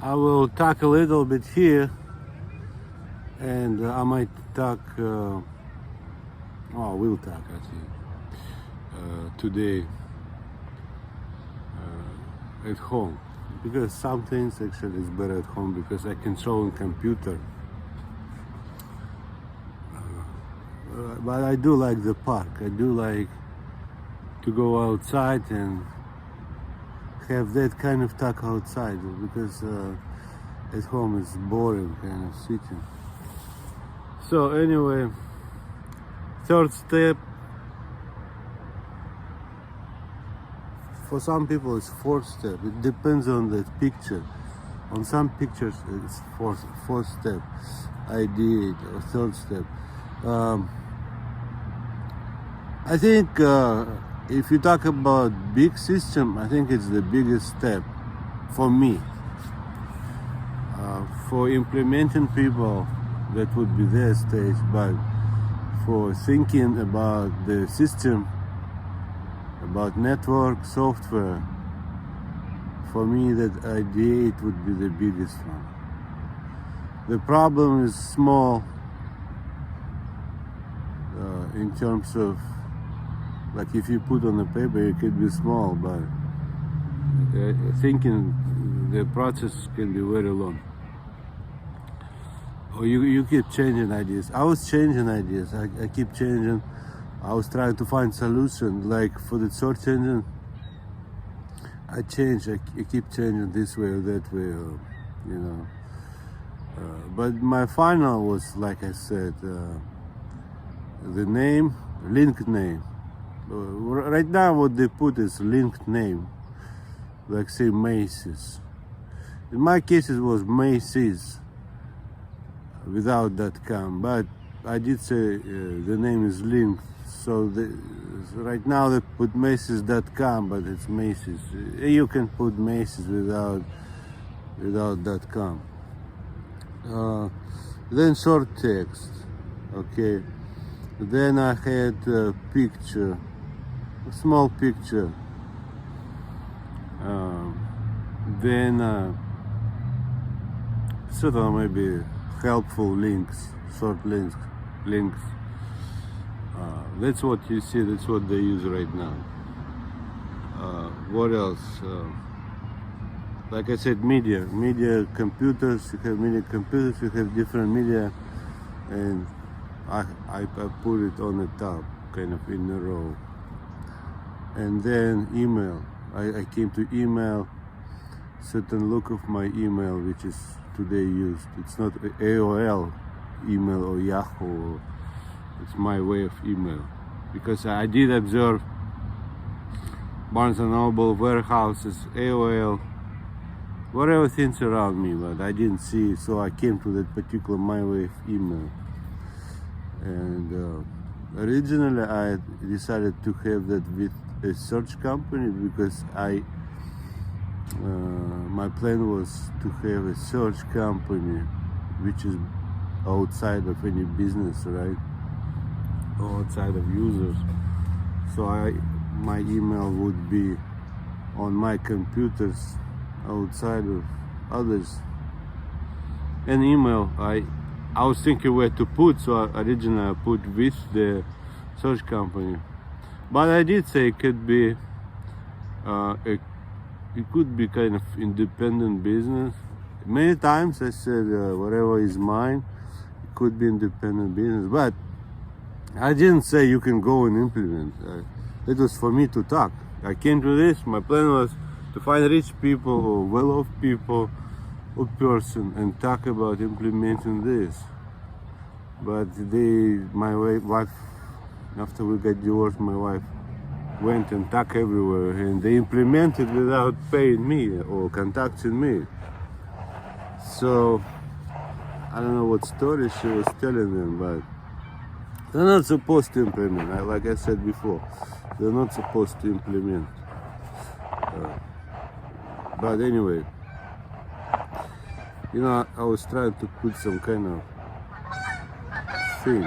I will talk a little bit here, and I might talk, we'll talk actually today at home, because some things actually is better at home because I control the computer. But I do like the park. I do like to go outside and have that kind of talk outside, because at home it's boring kind of sitting. So anyway, third step, for some people it's fourth step. It depends on the picture. On some pictures it's fourth step, ideate, or third step. I think if you talk about big system, I think it's the biggest step for me. For implementing people, that would be their stage, but for thinking about the system, about network, software, for me that ideate would be the biggest one. The problem is small in terms of, like if you put on the paper, it could be small, but thinking the process can be very long. Or you keep changing ideas. I was changing ideas. I keep changing. I was trying to find solution. Like for the search engine, I change. I keep changing this way or that way, or, you know. But my final was, like I said, the name, linked name. Right now what they put is linked name, like say Macy's. In my case it was Macy's without .com, but I did say the name is linked, so right now they put Macy's.com, but it's Macy's. You can put Macy's without .com. Then short text, okay. Then I had a picture, a small picture. Then sort of maybe helpful links, short links. That's what you see. That's what they use right now. What else? Like I said, media computers. You have media computers. You have different media, and I put it on the top, kind of in a row. And then email. I came to email, certain look of my email, which is today used. It's not AOL email or Yahoo. It's my way of email. Because I did observe Barnes & Noble, warehouses, AOL, whatever things around me, but I didn't see it, so I came to that particular my way of email. And originally I decided to have that with a search company, because my plan was to have a search company which is outside of any business, right? Or outside of users. So my email would be on my computers outside of others. And email, I was thinking where to put, so originally I put with the search company. But I did say it could be it could be kind of independent business. Many times I said whatever is mine, it could be independent business. But I didn't say you can go and implement. It was for me to talk. I came to this. My plan was to find rich people or well-off people or person and talk about implementing this. But my wife, after we got divorced, my wife went and talked everywhere, and they implemented without paying me or contacting me. So I don't know what story she was telling them, but they're not supposed to implement. Like I said before, they're not supposed to implement. But anyway, you know, I was trying to put some kind of thing.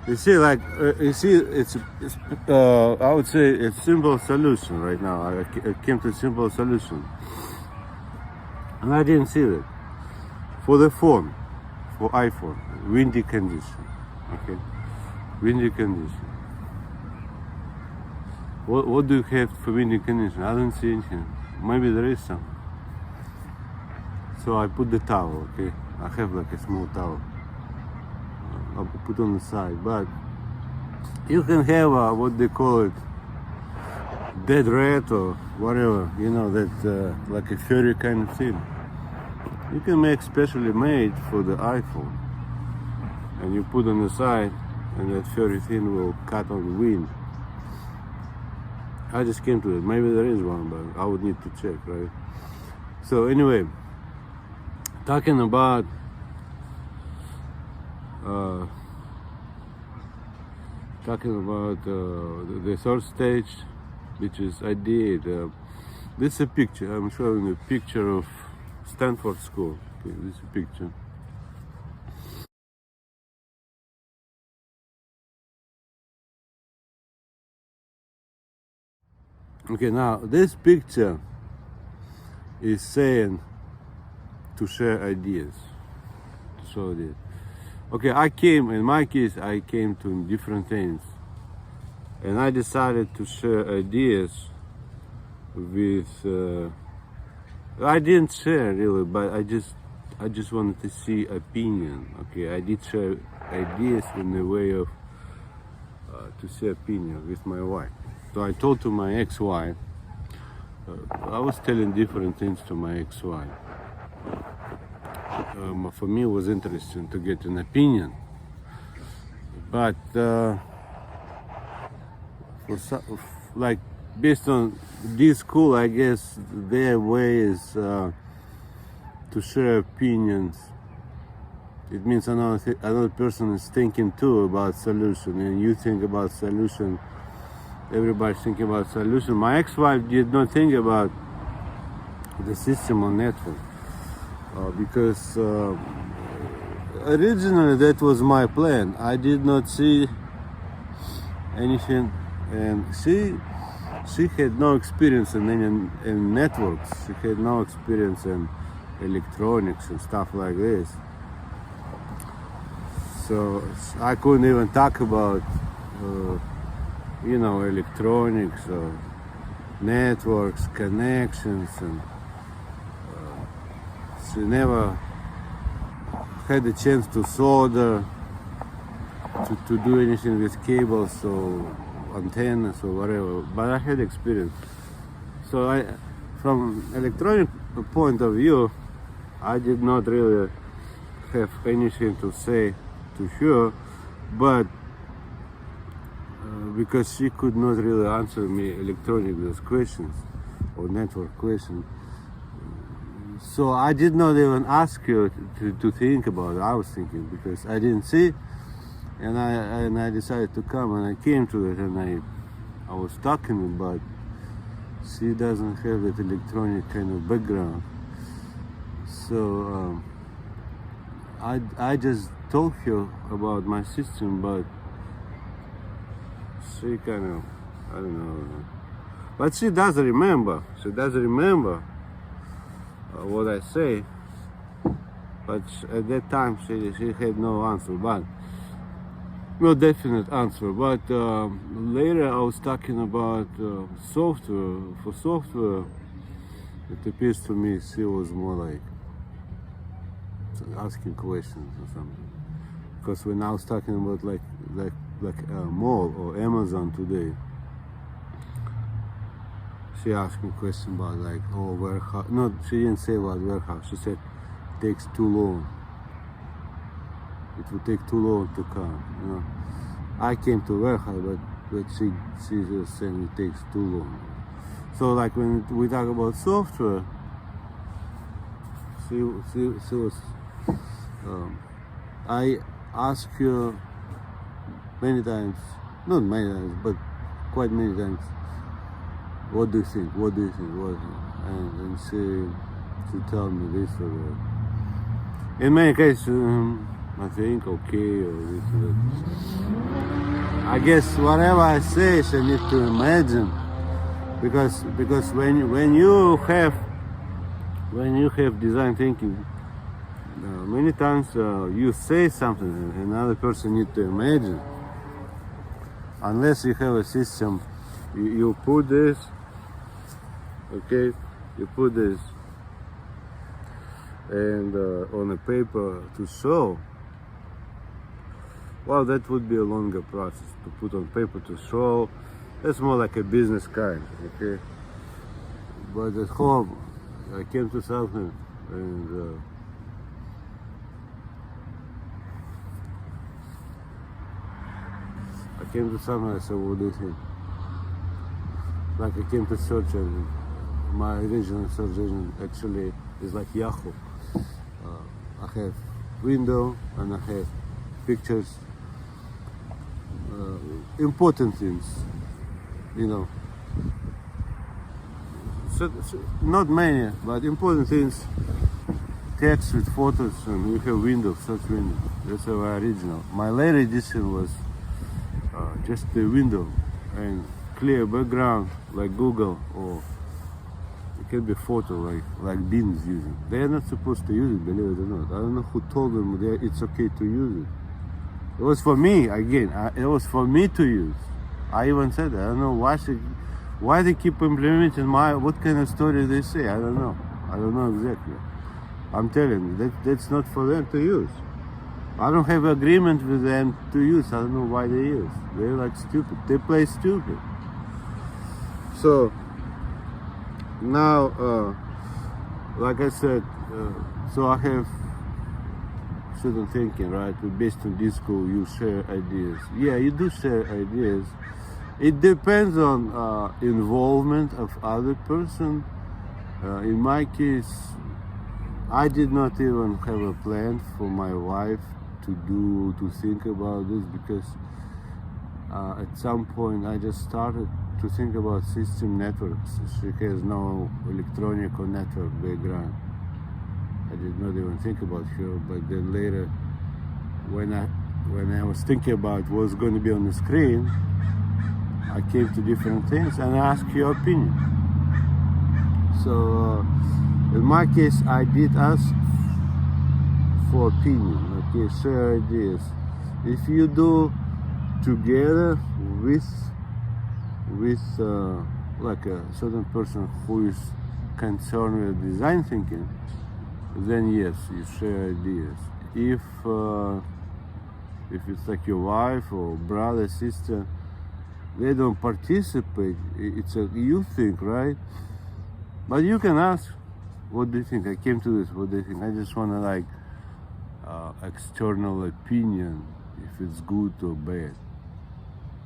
You see, like, it's I would say it's simple solution right now. I came to a simple solution. And I didn't see that. For the phone, for iPhone, windy condition. Okay, windy condition. What do you have for windy condition? I don't see anything. Maybe there is some. So I put the towel. Okay, I have like a small towel. I'll put on the side, but you can have what they call it, dead rat or whatever, you know, that like a furry kind of thing. You can make specially made for the iPhone, and you put on the side, and that furry thing will cut on the wind. I just came to it. Maybe there is one, but I would need to check, right? So anyway, talking about the third stage, which is I did. This is a picture. I'm showing a picture of Stanford School. Okay, this is a picture. Okay, now this picture is saying to share ideas. So this. Okay, in my case, I came to different things, and I decided to share ideas with. I didn't share really, but I just wanted to see opinion. Okay, I did share ideas in the way of to see opinion with my wife. So I told to my ex-wife. I was telling different things to my ex-wife. For me, it was interesting to get an opinion, but like based on this school, I guess their way is to share opinions. It means another person is thinking too about solution, and you think about solution. Everybody's thinking about solution. My ex-wife did not think about the system on network. Because originally that was my plan. I did not see anything, and she had no experience in networks. She had no experience in electronics and stuff like this. So I couldn't even talk about electronics or networks, connections, and she never had a chance to solder, to do anything with cables or antennas or whatever, but I had experience. So from electronic point of view, I did not really have anything to say to her, but because she could not really answer me electronic questions or network questions, so I did not even ask her to think about it. I was thinking because I didn't see, and I decided to come, and I came to it, and I was talking about. She doesn't have that electronic kind of background, so I just told her about my system, but she kind of, I don't know, but she doesn't remember. She doesn't remember what I say, but at that time she had no answer, but no definite answer. But later I was talking about software. For software, it appears to me she was more like asking questions or something. Because when I was talking about like mall or Amazon today, she asked me a question about like, oh, warehouse. No, she didn't say about warehouse. She said it takes too long. It would take too long to come. You know, I came to warehouse, but she just saying it takes too long. So like when we talk about software, she was. I asked her many times, not many times, but quite many times. What do you think? What do you think? What? And she tell me this or that. In many cases, I think okay or this or that. I guess whatever I say, she needs to imagine, because when you have when you have design thinking, many times you say something and another person need to imagine. Unless you have a system, you put this, okay, you put this and on a paper to show. Well, that would be a longer process to put on paper to show. That's more like a business kind, okay. But at home, I came to something and I said, what do you think? Like I came to search and my original search engine actually is like Yahoo. I have window and I have pictures, important things, you know. So, not many, but important things. Text with photos, and you have window, search window. That's our original. My later edition was just the window and clear background like Google, or it can be photo like Bing's using. They are not supposed to use it, believe it or not. I don't know who told them that it's okay to use it. It was for me again. It was for me to use. I even said that. I don't know why they keep implementing what kind of story they say. I don't know exactly. I'm telling you, that's not for them to use. I don't have agreement with them to use. I don't know why they use. They're like stupid. They play stupid. So now, like I said, so I have certain thinking, right? Based on disco, you share ideas. Yeah, you do share ideas. It depends on involvement of other person. In my case, I did not even have a plan for my wife to think about this, because at some point I just started to think about system networks. She has no electronic or network background. I did not even think about her, but then later when I was thinking about what's going to be on the screen, I came to different things and I asked your opinion. So in my case, I did ask for opinion, okay, share ideas. If you do together with like a certain person who is concerned with design thinking, then yes, you share ideas. If it's like your wife or brother, sister, they don't participate, it's a you think, right? But you can ask, what do you think? I came to this, what do you think? I just want to like external opinion, if it's good or bad.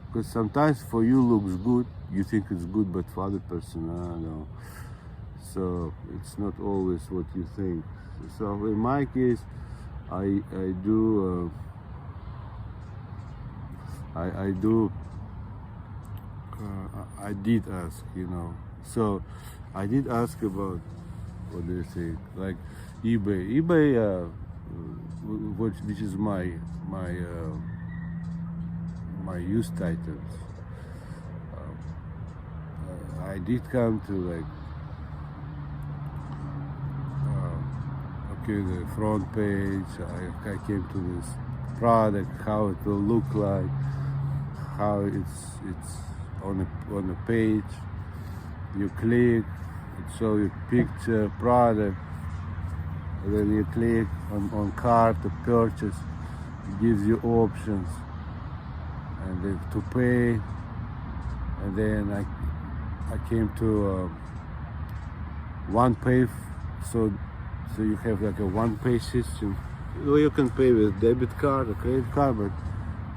Because sometimes for you looks good, you think it's good, but for other person, I don't know. So it's not always what you think. So in my case, I did ask, you know. So I did ask about, what do you think, like eBay, which is my used items. I did come to like, okay, the front page. I came to this product, how it will look like, how it's on a page. You click, it shows you picture, product, and then you click on cart to purchase. It gives you options, and then to pay. And then I came to one pay, so you have like a one pay system. Well, you can pay with debit card or credit card, but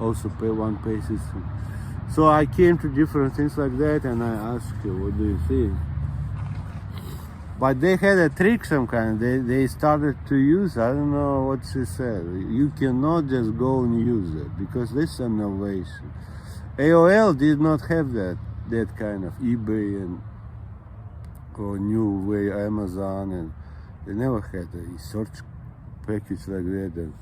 also pay one pay system. So I came to different things like that, and I asked her, what do you think? But they had a trick some kind. They started to use, I don't know what she said. You cannot just go and use it, because this is innovation. AOL did not have that kind of eBay and or new way Amazon, and they never had a search package like that. And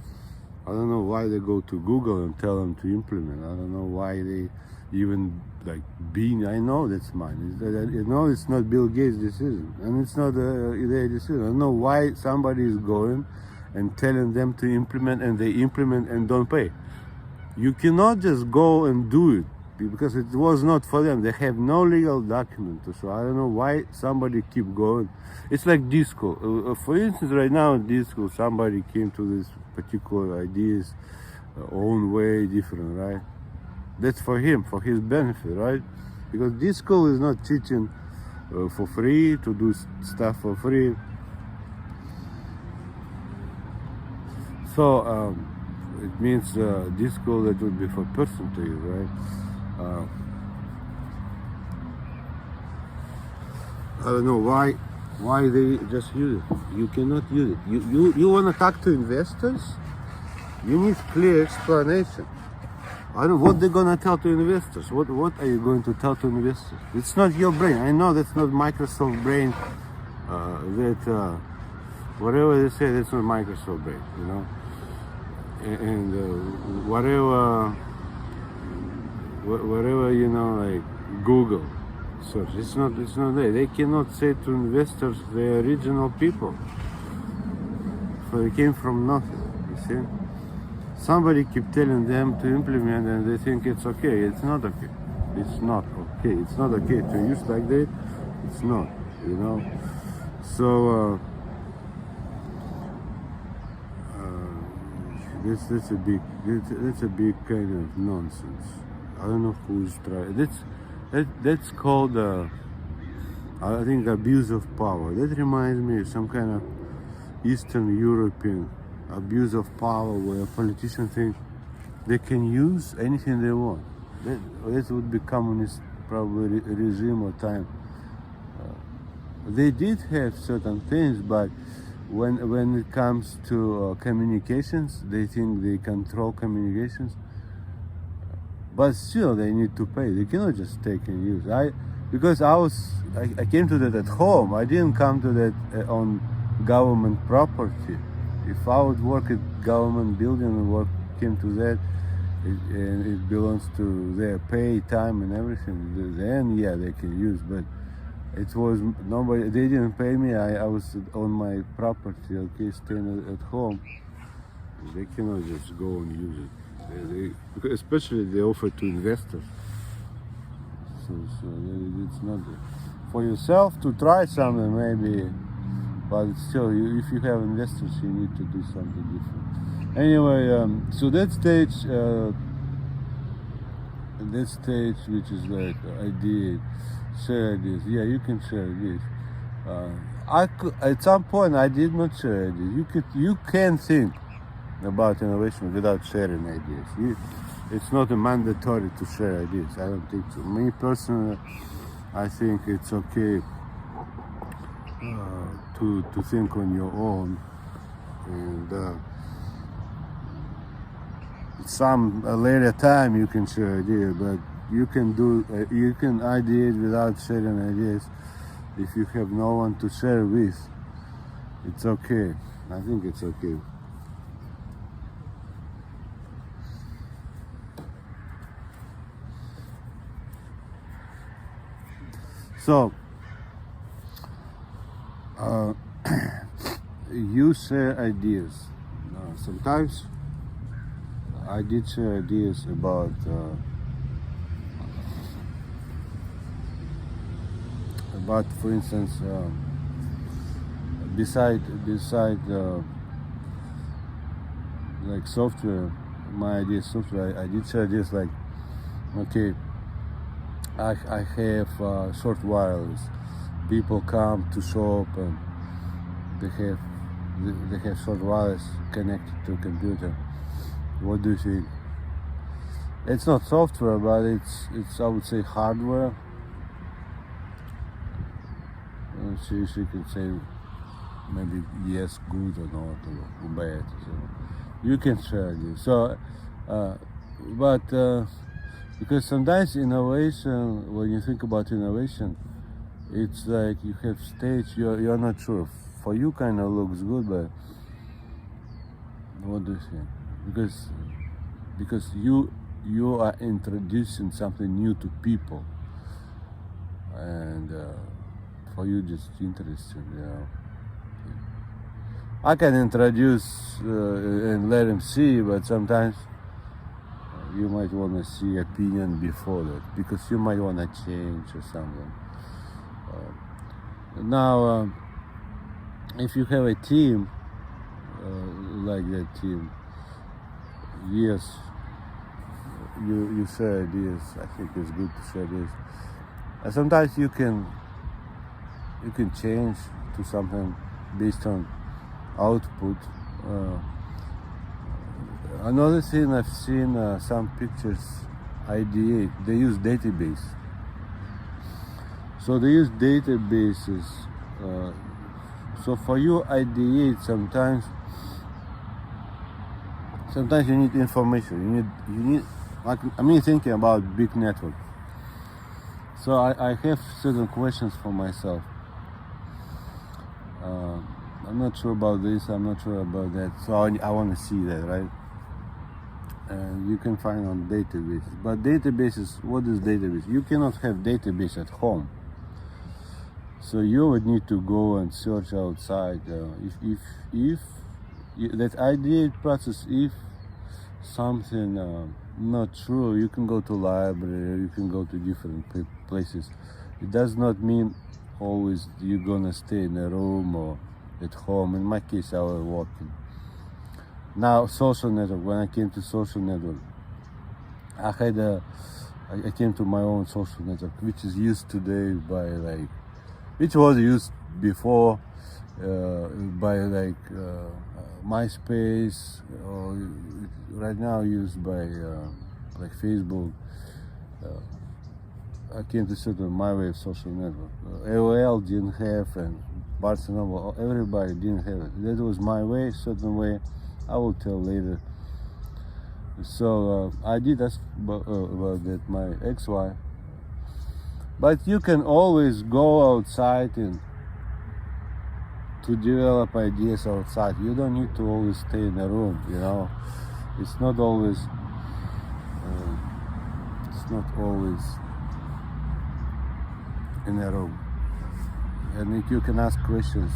I don't know why they go to Google and tell them to implement. I don't know why they even like being. I know that's mine. It's not Bill Gates' decision, and it's not their decision. I don't know why somebody is going and telling them to implement, and they implement and don't pay. You cannot just go and do it because it was not for them. They have no legal document. So I don't know why somebody keep going. It's like disco. For instance, right now in disco, somebody came to this particular ideas, own way, different, right? That's for him, for his benefit, right? Because disco is not teaching for free, to do stuff for free. So it means disco that would be for person to you, right? I don't know why they just use it. You cannot use it. You want to talk to investors? You need clear explanation. I don't know what they're gonna tell to investors. What are you going to tell to investors? It's not your brain. I know that's not Microsoft brain. Whatever they say, that's not Microsoft brain. You know, and whatever you know, like Google search. It's not there. They cannot say to investors they're original people. So they came from nothing. You see. Somebody keep telling them to implement and they think it's okay. It's not okay. It's not okay. It's not okay to use like that. It's not, you know. So that's a big kind of nonsense. I don't know who's trying. That's called I think abuse of power. That reminds me of some kind of Eastern European abuse of power where politicians think they can use anything they want. That would be communist probably regime or time. They did have certain things, but when it comes to communications, they think they control communications. But still, they need to pay. They cannot just take and use. Because I came to that at home. I didn't come to that on government property. If I would work at government building and came to that, and it belongs to their pay, time, and everything, then yeah, they can use. But it was nobody. They didn't pay me. I was on my property, okay, staying at home. They cannot just go and use it. Because especially they offer to investors. So it's not for yourself to try something maybe. But still, if you have investors, you need to do something different. Anyway, so that stage, which is like idea, share ideas. Yeah, you can share ideas. At some point, I did not share ideas. You can think about innovation without sharing ideas. It's not a mandatory to share ideas. I don't think so. Me personally, I think it's okay. To think on your own, and some later time you can share ideas, but you can ideate without sharing ideas. If you have no one to share with, it's okay. I think it's okay. So you share ideas. Sometimes I did share ideas about for instance, beside like software, my idea software, I did share ideas like, okay, I have short wireless. People come to shop and they have short wireless connected to a computer. What do you think? It's not software, but it's I would say hardware. She could say maybe yes, good or not, or bad. So you can share this. So, because sometimes innovation, when you think about innovation, it's like you have stage, you're not sure. For you kind of looks good, but what do you think? Because you you are introducing something new to people, and for you just interesting, you know. I can introduce and let him see, but sometimes you might want to see opinion before that, because you might want to change or something. Now, if you have a team like that team, yes, you share ideas. I think it's good to share this. And sometimes you can change to something based on output. Another thing I've seen some pictures ideate. They use database. So they use databases. So for you ideate, sometimes you need information. You need. Like, I'm thinking about big network. So I have certain questions for myself. I'm not sure about this. I'm not sure about that. So I want to see that, right? And you can find on databases. But databases, what is database? You cannot have database at home. So you would need to go and search outside. If that ideate process, if something not true, you can go to library, you can go to different places. It does not mean always you're gonna stay in a room or at home. In my case, I was working. Now, social network. When I came to social network, I came to my own social network, which is used today by which was used before by MySpace, or right now used by Facebook. I came to certain my way of social network. AOL didn't have, and Barcelona, everybody didn't have it. That was my way, certain way. I will tell later. So I did ask about that my ex-wife. But you can always go outside and to develop ideas outside. You don't need to always stay in a room, you know. It's not always in a room. And if you can ask questions,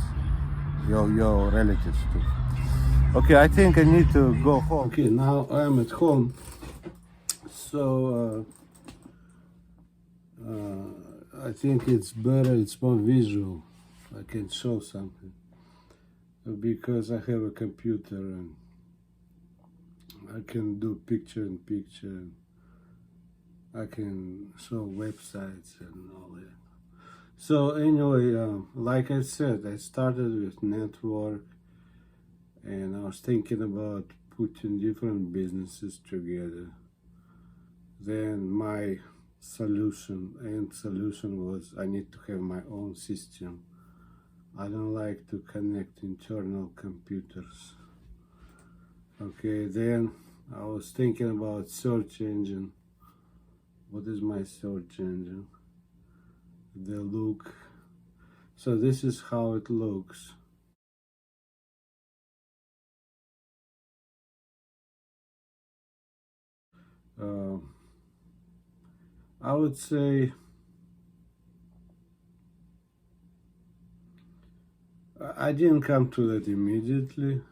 your relatives too. Okay, I think I need to go home. Okay, now I'm at home. So I think it's better, it's more visual. I can show something because I have a computer and I can do picture in picture. I can show websites and all that. So anyway, like I said, I started with network, and I was thinking about putting different businesses together. Then my solution was I need to have my own system. I don't like to connect internal computers. Okay, then I was thinking about search engine. What is my search engine? The look. So this is how it looks. I would say I didn't come to that immediately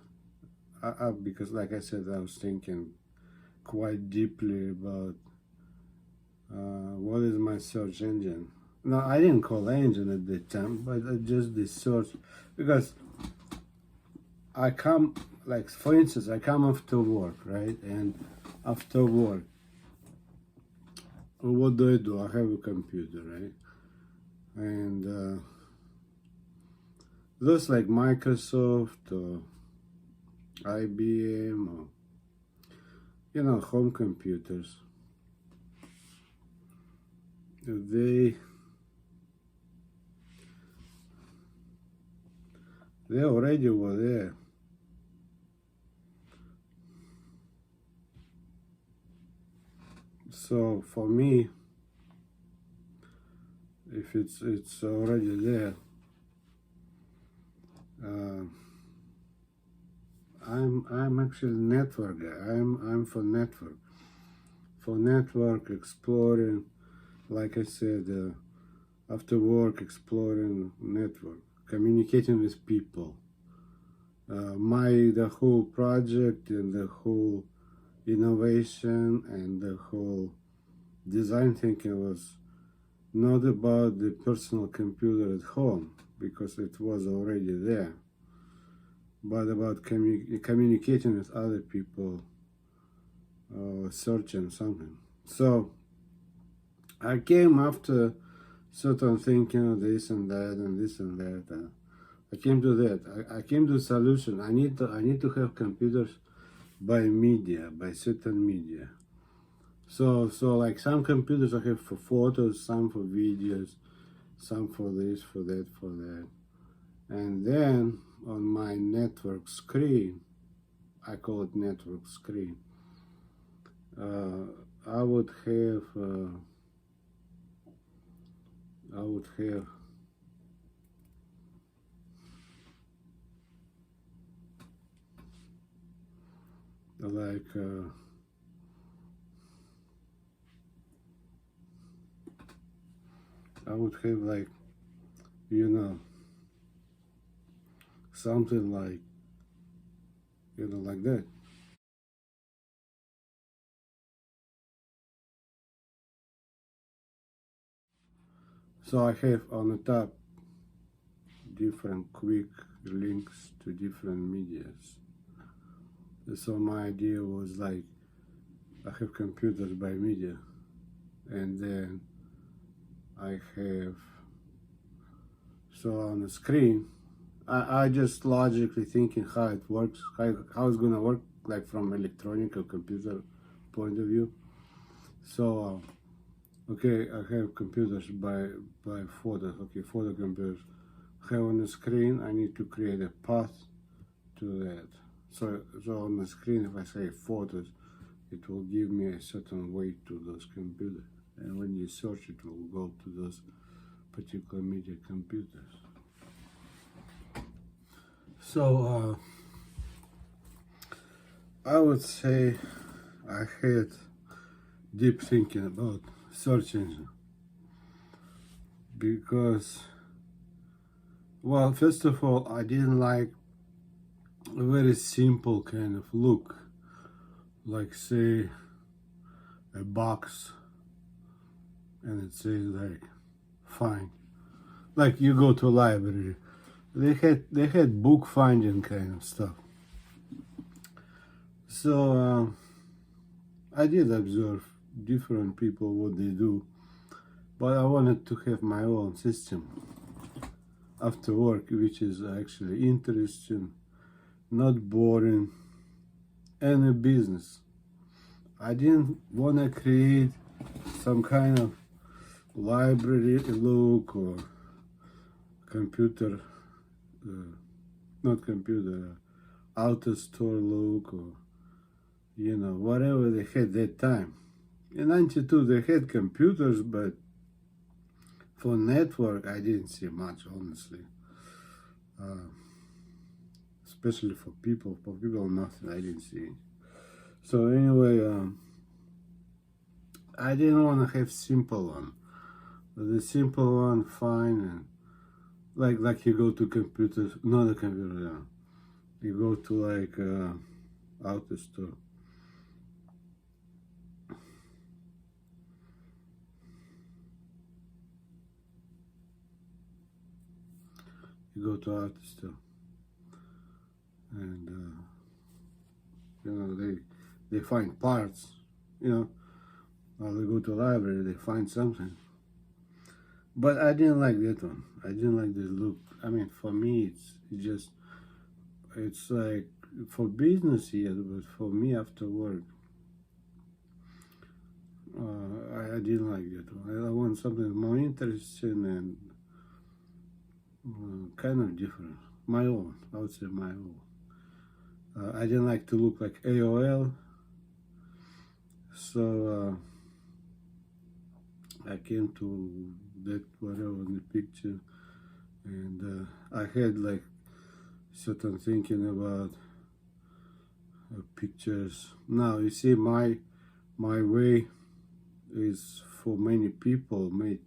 because, like I said, I was thinking quite deeply about what is my search engine. No, I didn't call engine at the time, but just the search, because I come, like for instance, I come after work, right? And after work, what do? I have a computer, right? And those like Microsoft or IBM or home computers, they already were there. So for me, if it's already there, I'm actually network guy. I'm for network. for network exploring, like I said, after work exploring network, communicating with people. The whole project and the whole innovation and the whole design thinking was not about the personal computer at home, because it was already there, but about communicating with other people, searching something. So I came after certain thinking, this and that and this and that. I came to that. I came to a solution. I need to have computers by media, by certain media. So like some computers I have for photos, some for videos, some for this, for that, for that. And then on my network screen, I call it network screen, I would have like something like like that. So I have on the top different quick links to different medias. So my idea was like, I have computers by media, and then I have, so on the screen, I just logically thinking how it works, how it's gonna work, like from electronic or computer point of view. So okay, I have computers by photos. Okay, photo computers. I have on the screen, I need to create a path to that. So on the screen, if I say photos, it will give me a certain way to those computers. And when you search, it will go to those particular media computers. So I would say I had deep thinking about search engine, because, well, first of all, I didn't like a very simple kind of look, like say a box and it says like find, like you go to a library, they had book finding kind of stuff. So I did observe different people what they do, but I wanted to have my own system after work, which is actually interesting, not boring, and a business. I didn't want to create some kind of library look or computer, not computer, auto store look, or whatever they had that time. In '92 they had computers, but for network I didn't see much, honestly. Especially for people nothing, I didn't see. So anyway, I didn't want to have simple one. The simple one, fine, and like you go to computers, not a computer, yeah. You go to like auto store. You go to auto store, and they find parts, or they go to library, they find something. But I didn't like that one. I didn't like the look. I mean, for me, it's like for business, yes, but for me after work, I didn't like that one. I want something more interesting and kind of different. My own, I would say my own. I didn't like to look like AOL, so I came to that whatever in the picture, and I had like certain thinking about pictures. Now you see my my way is for many people, made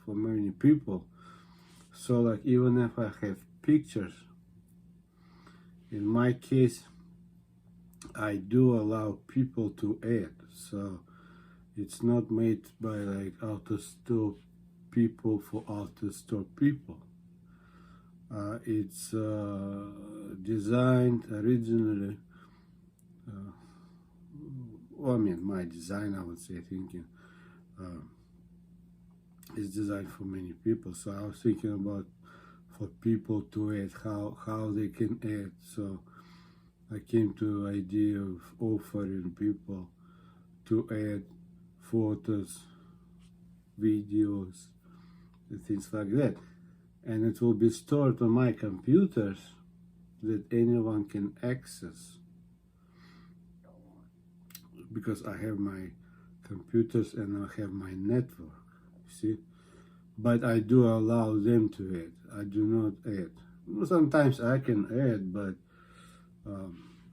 for many people. So like even if I have pictures, in my case, I do allow people to add. So it's not made by like out-of-store people for out-of-store people. It's designed originally. Well, I mean, my design, I would say, thinking is designed for many people. So I was thinking about for people to add, how they can add. So I came to the idea of offering people to add photos, videos, and things like that. And it will be stored on my computers that anyone can access, because I have my computers and I have my network, see? But I do allow them to add. I do not add. Sometimes I can add, but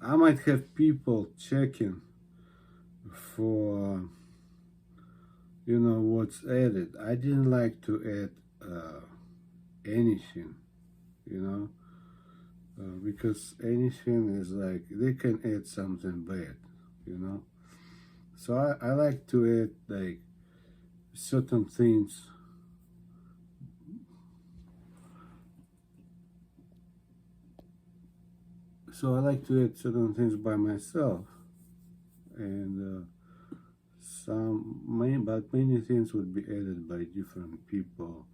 I might have people checking for what's added. I didn't like to add anything, because anything is like they can add something bad, so I like to add like certain things. So I like to add certain things by myself, and but many things would be added by different people,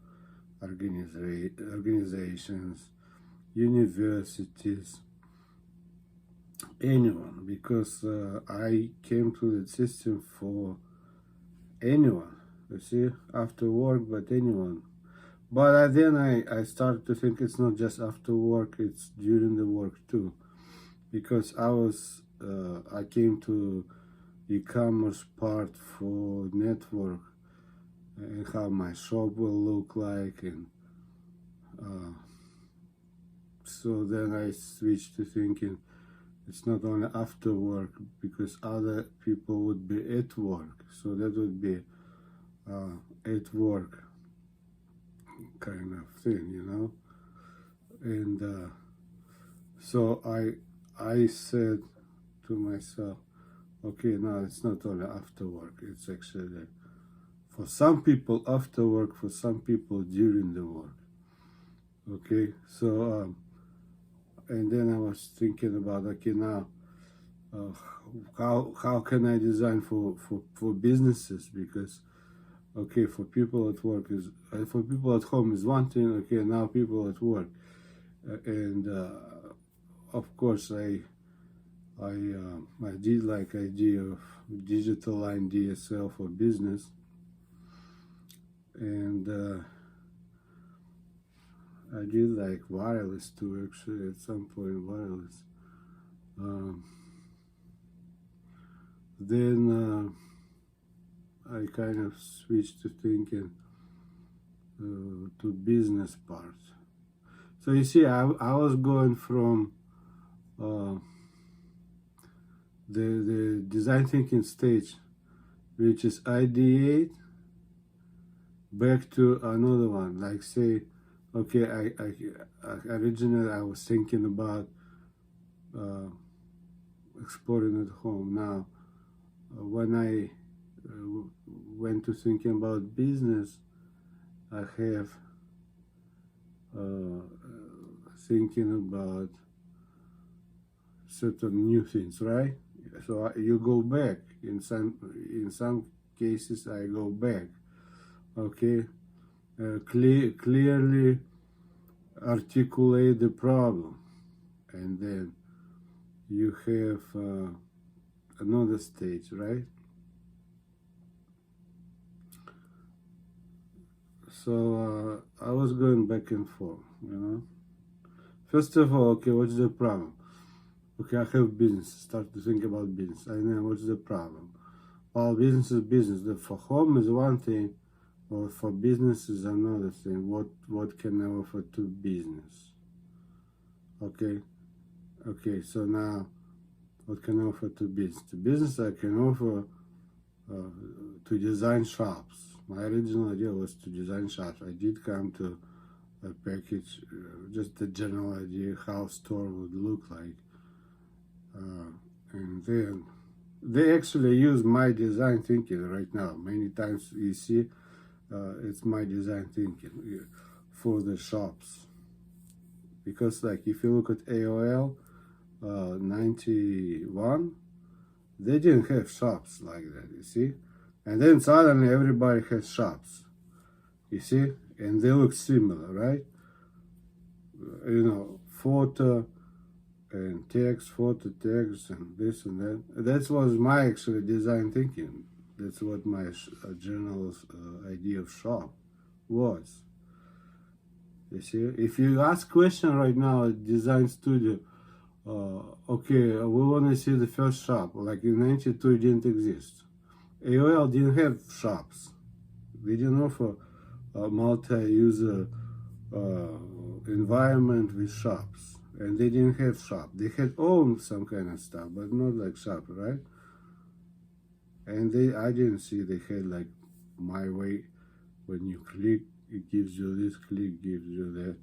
organizations, universities, anyone, because I came to the system for anyone, you see, after work, but anyone. But then I started to think it's not just after work, it's during the work too, because I came to e-commerce part for network and how my shop will look like, and so then I switched to thinking it's not only after work, because other people would be at work, so that would be at work kind of thing, and so I said to myself, okay, no, it's not only after work, it's actually for some people after work, for some people during the work. Okay, so and then I was thinking about, okay, now how can I design for businesses, because okay, for people at work is for people at home is one thing, okay, now people at work, and of course I did like idea of digital line DSL for business, and I did like wireless too, actually, at some point, wireless. Then I kind of switched to thinking to business part. So you see, I was going from the design thinking stage, which is ideate, back to another one. Like say, okay, I originally I was thinking about exploring at home. Now, when I went to thinking about business, I have thinking about certain new things, right? So you go back. In some cases, I go back. Okay, clearly articulate the problem, and then you have another stage, right? So I was going back and forth, First of all, okay, what's the problem? Okay, I have business. Start to think about business. I know what's the problem. Well, business is business. For home is one thing, or for business is another thing. What can I offer to business? Okay. So now, what can I offer to business? To business, I can offer to design shops. My original idea was to design shops. I did come to a package, just a general idea how store would look like, and then they actually use my design thinking right now. Many times you see, it's my design thinking for the shops, because like if you look at AOL 91, they didn't have shops like that, you see, and then suddenly everybody has shops, you see, and they look similar, right? You know, photo and text, photo, text, and this and that. That was my actually design thinking. That's what my general idea of shop was. You see, if you ask question right now at design studio, okay, we want to see the first shop. Like in 92, it didn't exist. AOL didn't have shops. They didn't offer a multi-user environment with shops, and they didn't have shop. They had owned some kind of stuff, but not like shop, right? And I didn't see they had like my way. When you click, it gives you this. Click gives you that.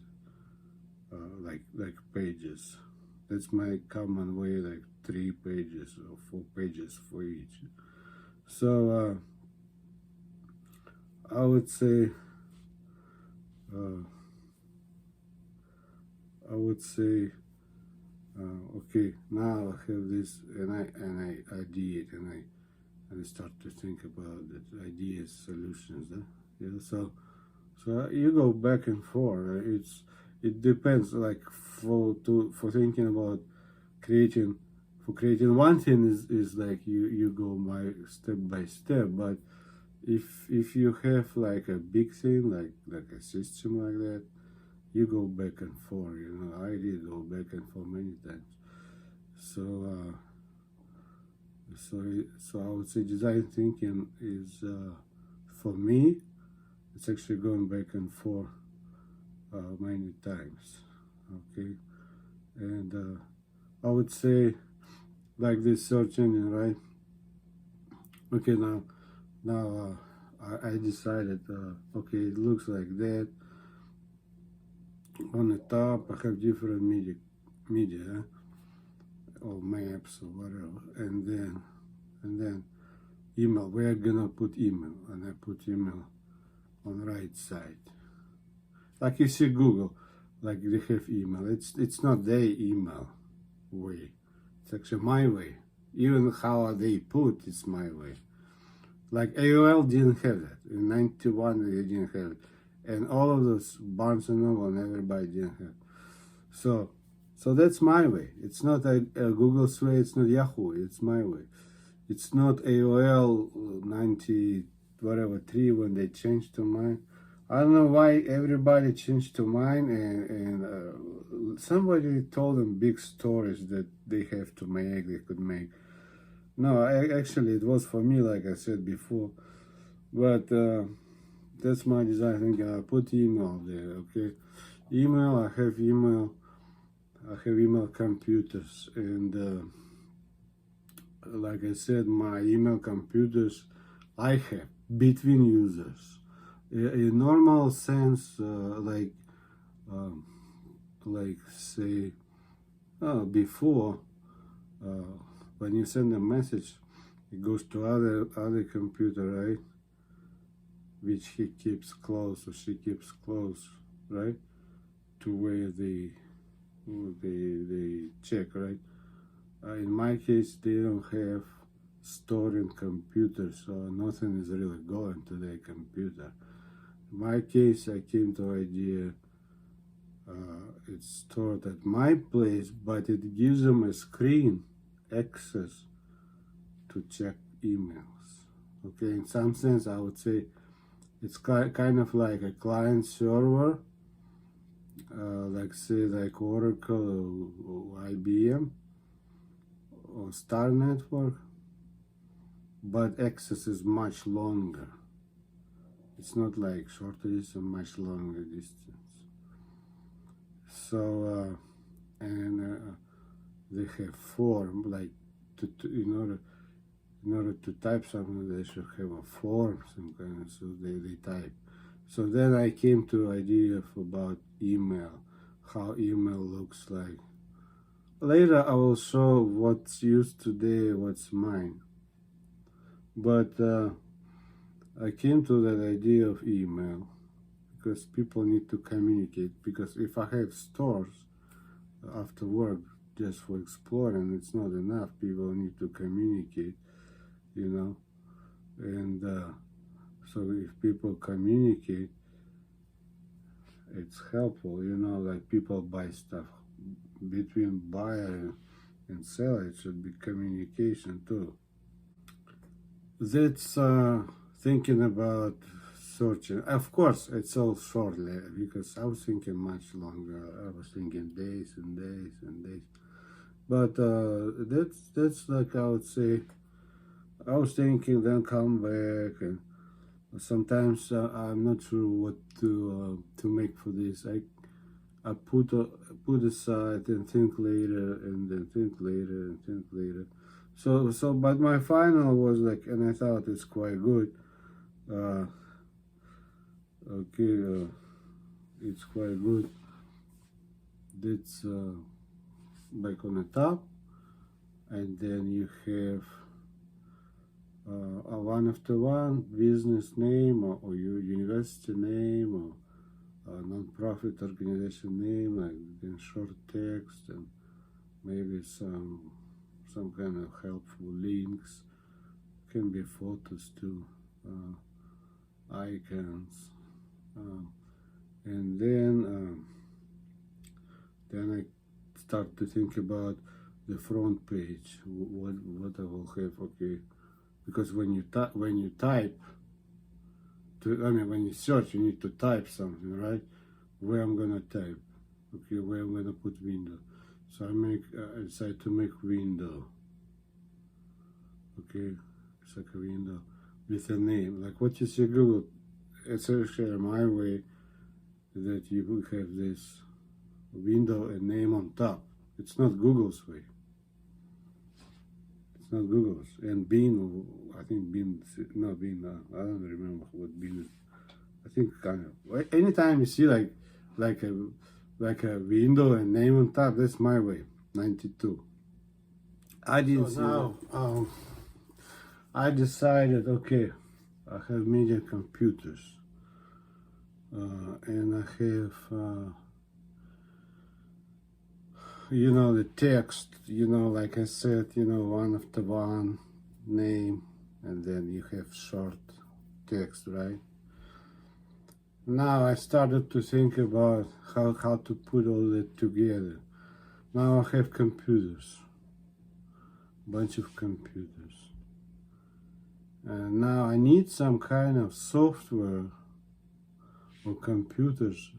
Like pages. That's my common way. Like 3 pages or 4 pages for each. So I would say. Okay, now I have this, and I did, and I start to think about the ideas, solutions. Yeah, so you go back and forth. It depends. Like for thinking about creating one thing is like you go step by step. But if you have like a big thing like a system like that, you go back and forth. You know, I did go back and forth many times. So so I would say design thinking is for me, it's actually going back and forth many times. Okay, and I would say like this search engine, right? Okay, now I decided. Okay, it looks like that. On the top, I have different media or maps or whatever, and then email. We're gonna put email, and I put email on the right side. Like you see Google, like they have email. It's not their email way. It's actually my way. Even how they put, it's my way. Like AOL didn't have that. In 91, they didn't have it. And all of those Barnes and Noble and everybody didn't have. So that's my way. It's not a Google's way. It's not Yahoo. It's my way. It's not AOL 90 whatever 3 when they changed to mine. I don't know why everybody changed to mine, and somebody told them big stories that they have to make. They could make. No, actually it was for me, like I said before. But that's my design thinking. I put email there, okay? Email, I have email computers, and like I said, my email computers I have between users. In normal sense, like say, before, when you send a message, it goes to other computer, right? Which he keeps close or she keeps close, right? To where they check, right? In my case, they don't have storing computers, so nothing is really going to their computer. In my case, I came to idea it's stored at my place, but it gives them a screen access to check emails. Okay, in some sense, I would say it's kind of like a client server, like say like Oracle or IBM or Star Network, but access is much longer. It's not like shorter distance, much longer distance. So and they have form like in order in order to type something, they should have a form, some kind of, so they type. So then I came to idea of about email, how email looks like. Later I will show what's used today, what's mine. But I came to that idea of email because people need to communicate. Because if I have stores after work just for exploring, it's not enough. People need to communicate, you know. And so if people communicate, it's helpful, you know, like people buy stuff. Between buyer and seller, it should be communication too. That's thinking about searching. Of course, it's all shortly because I was thinking much longer. I was thinking days and days and days. But that's like I would say. I was thinking, then come back, and sometimes I'm not sure what to make for this. I put aside and think later, and then think later and think later. So, but my final was like, and I thought it's quite good. Okay, it's quite good. That's like on the top, and then you have a one after one business name or your university name or a non-profit organization name, like then short text and maybe some kind of helpful links. Can be photos too, icons, and then I start to think about the front page. What I will have. Okay, because when you type, when you search, you need to type something, right? Where I'm gonna type. Okay, where I'm gonna put window. So I decide to make window. Okay, it's like a window with a name, like what you see Google. It's actually my way that you will have this window and name on top. It's not Google's way. It's not Google's. And Bean, I think Bean, no Bean, I don't remember what Bean is. I think kind of. Anytime you see like a window and name on top, that's my way. 92. I didn't see now. I decided, okay, I have media computers, and I have, you know, the text, you know, like I said, you know, one after one name, and then you have short text, right? Now I started to think about how to put all that together. Now I have computers, bunch of computers. And now I need some kind of software or computers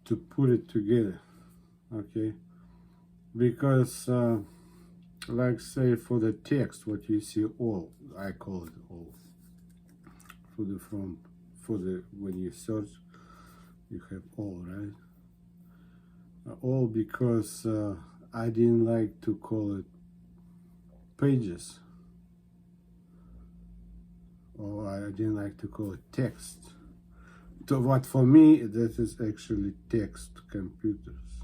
to put it together, okay? Because, like say for the text, what you see all, I call it all, for the front, when you search, you have all, right? All because I didn't like to call it pages. Or I didn't like to call it text. So what for me, that is actually text computers,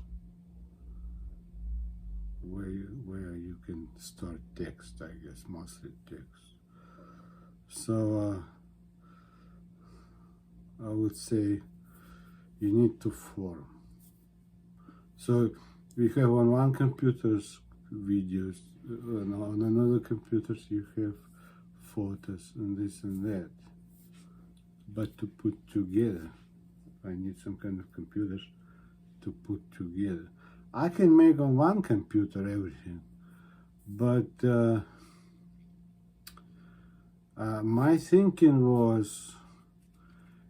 where you can store text, I guess, mostly text. So I would say you need to form. So we have on one computer's videos, on another computers you have photos and this and that. But to put together, I need some kind of computers to put together. I can make on one computer everything, but my thinking was,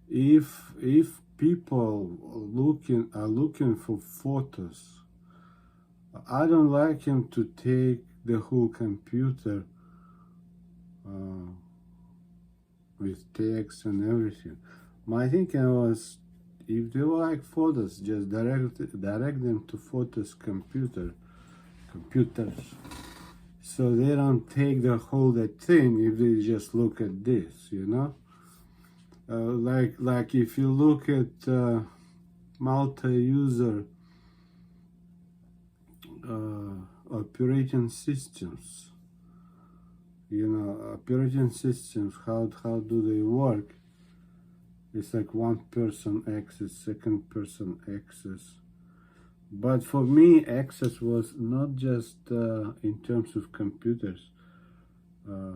if people are looking for photos, I don't like him to take the whole computer with text and everything. My thinking was, if they like photos, just direct them to photos computers. so they don't take the whole that thing if they just look at this, you know. Like if you look at multi-user operating systems, you know, operating systems, how do they work? It's like one person access, second person access. But for me, access was not just in terms of computers,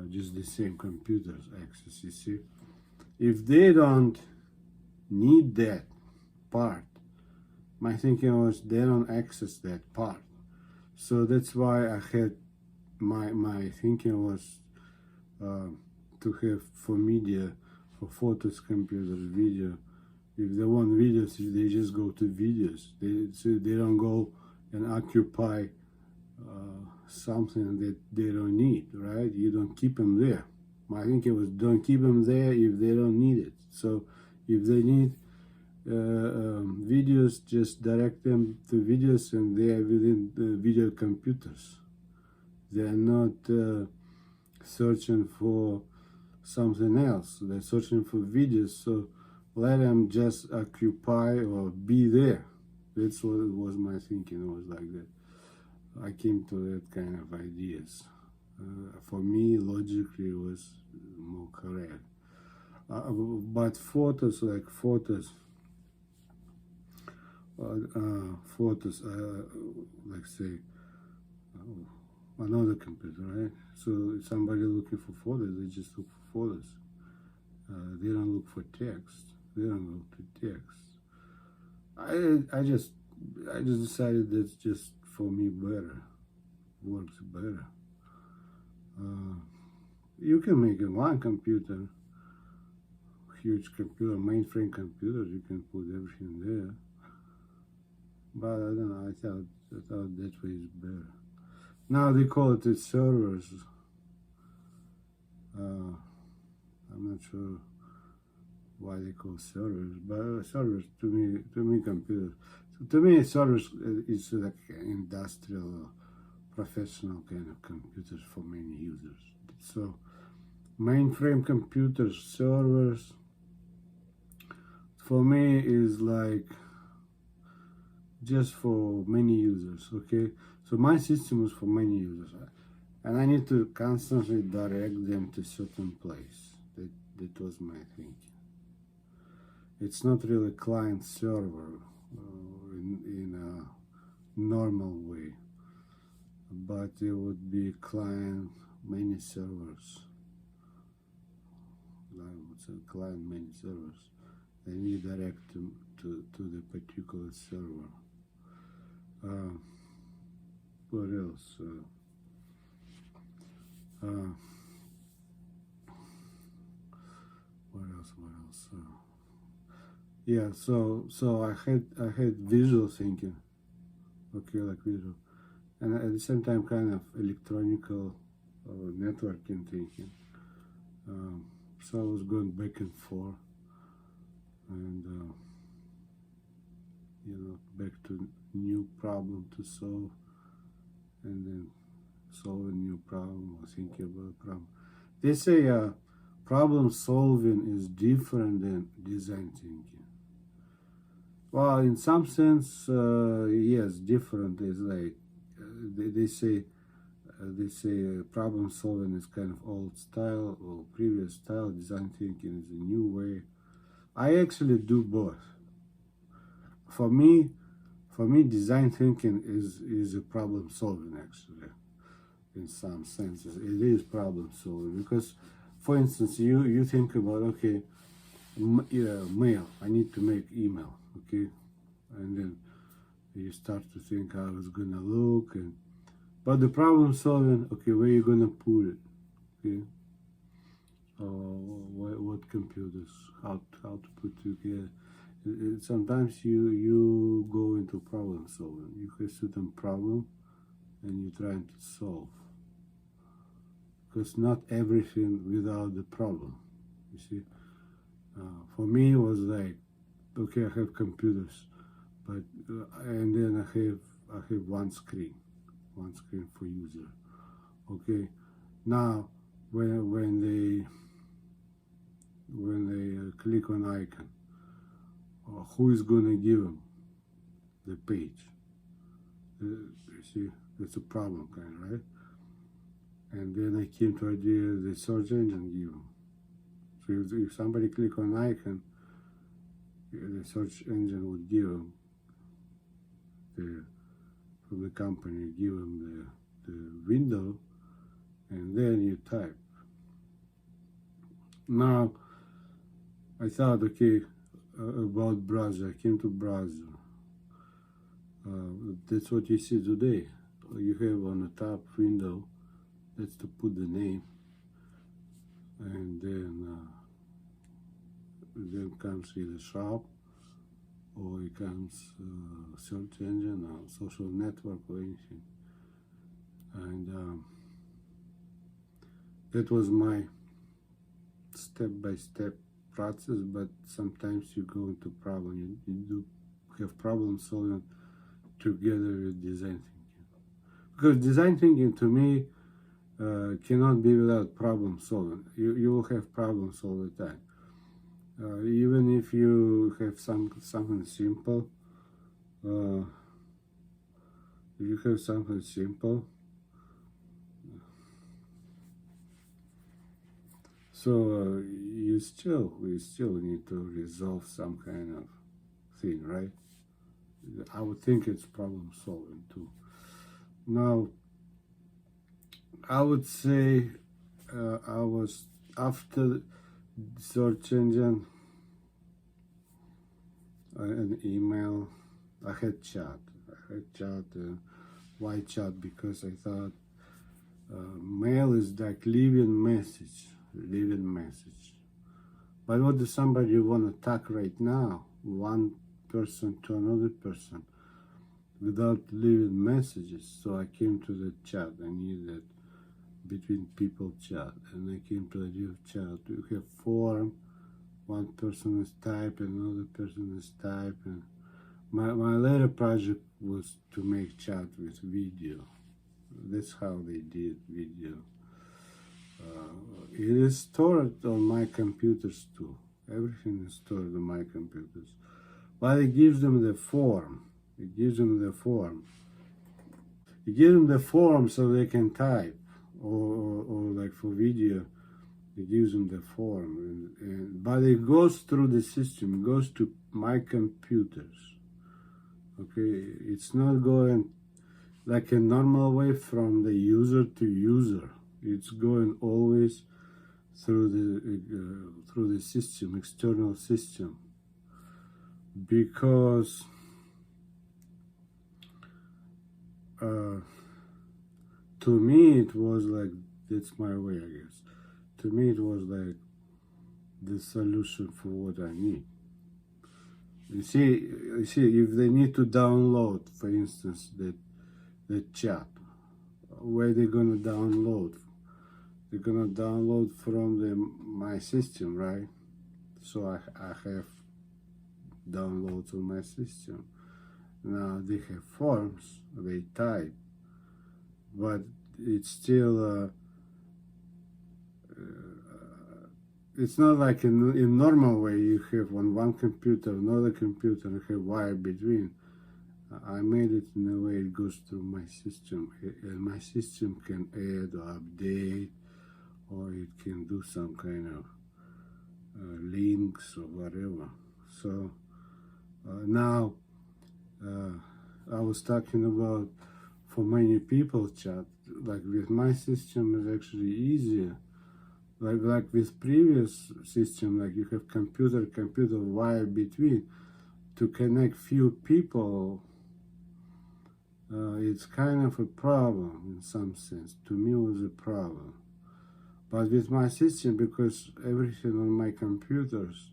just the same computers access, you see. If they don't need that part, my thinking was they don't access that part. So that's why I had my thinking was to have for media, for photos, computers, video. If they want videos, they just go to videos. They don't go and occupy something that they don't need, right? You don't keep them there. I think it was don't keep them there if they don't need it. So if they need videos, just direct them to videos, and they are within the video computers. They are not searching for something else. They're searching for videos, so let them just occupy or be there. That's what it was my thinking. It was like that. I came to that kind of ideas. For me, logically, it was more correct. But photos, like photos, like say, another computer, right? So if somebody looking for photos, they just look for photos. They don't look for text. They don't look to text. I just decided that's just for me better, works better. You can make it one computer, huge computer, mainframe computer. You can put everything there. But I don't know. I thought that way is better. Now they call it servers. I'm not sure why they call servers, but servers to me computers. So to me, servers is like industrial, professional kind of computers for many users. So mainframe computers, servers, for me is like just for many users. Okay, so my system is for many users, and I need to constantly direct them to certain place. That was my thinking. It's not really client server in a normal way, but it would be client many servers. I would say client many servers, and you direct them to the particular server. What else? What else? Yeah, so I had visual thinking, okay, like visual, and at the same time kind of electronical networking thinking. So I was going back and forth, and you know, back to new problem to solve, and then solve a new problem or thinking about a problem. They say problem solving is different than design thinking. Well, in some sense, yes, different is like they say problem solving is kind of old style or previous style. Design thinking is a new way. I actually do both. For me, design thinking is a problem solving actually. In some senses, it is problem solving because, for instance, you think about, okay, mail. I need to make email, okay, and then you start to think how it's gonna look, but the problem solving, okay, where you gonna put it, okay, what computers, how to put together. Sometimes you go into problem solving. You have certain problem, and you're trying to solve. Because not everything without the problem, you see. For me, it was like, okay, I have computers, but and then I have one screen for user, Okay, now when they click on icon, who is gonna give them the page? You see, that's a problem, kind of, right? And then I came to idea the search engine give them. So if somebody click on icon, the search engine would give them from the company, give them the window, and then you type. Now I thought, okay, about browser. I came to browser. That's what you see today. You have on the top window, that's to put the name, and then comes either shop, or it comes search engine or social network or anything. And that was my step-by-step process, but sometimes you go into problem. You do have problem solving together with design thinking. Because design thinking to me cannot be without problem solving. You will have problems all the time. Even if you have something simple, so we still need to resolve some kind of thing, right? I would think it's problem solving too. Now, I would say I was after search engine and email. I had chat. Why chat? Because I thought mail is like living message. But what does somebody want to talk right now? One person to another person without leaving messages. So I came to the chat. I knew that between people chat, and I came to the idea of chat. You have form, one person is typing, another person is typing. My later project was to make chat with video. That's how they did video. It is stored on my computers too. Everything is stored on my computers. But it gives them the form. It gives them the form so they can type. Or like for video, it gives them the form. But it goes through the system. It goes to my computers. Okay, it's not going like a normal way from the user to user. It's going always through the system, external system, because to me it was like, that's my way, I guess. To me it was like the solution for what I need. You see, if they need to download, for instance, the chat, where they're gonna download? They're gonna download from my system, right? So I have downloads on my system. Now they have forms, they type, but it's still it's not like in normal way you have on one computer, another computer, and have wire between. I made it in a way it goes through my system, and my system can add or update, or it can do some kind of links or whatever. So now I was talking about for many people chat, like with my system is actually easier. Like with previous system, like you have computer wire between to connect few people. It's kind of a problem in some sense. To me, it was a problem. But with my system, because everything on my computers,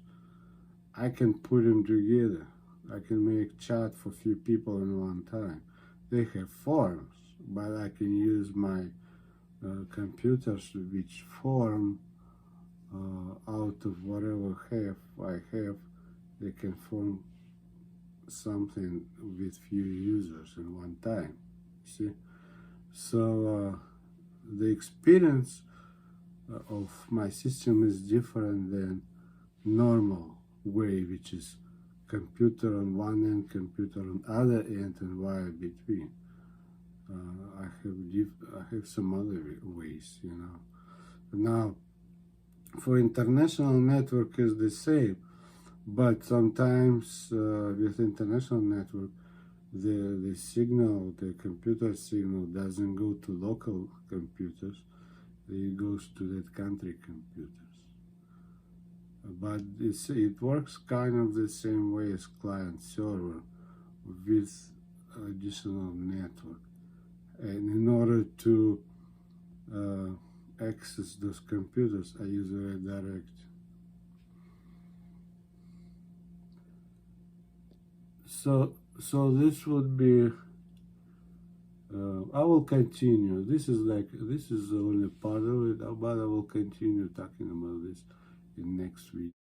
I can put them together. I can make chat for few people at one time. They have forms, but I can use my computers which form out of whatever I have. They can form something with few users at one time. See, so the experience of my system is different than normal way, which is computer on one end, computer on other end, and wire between. I have some other ways, you know. Now, for international network is the same, but sometimes with international network, the signal, the computer signal doesn't go to local computers, it goes to that country computers. But it works kind of the same way as client server with additional network. And in order to access those computers, I use a redirect. So this would be. I will continue. This is only part of it, but I will continue talking about this in next week.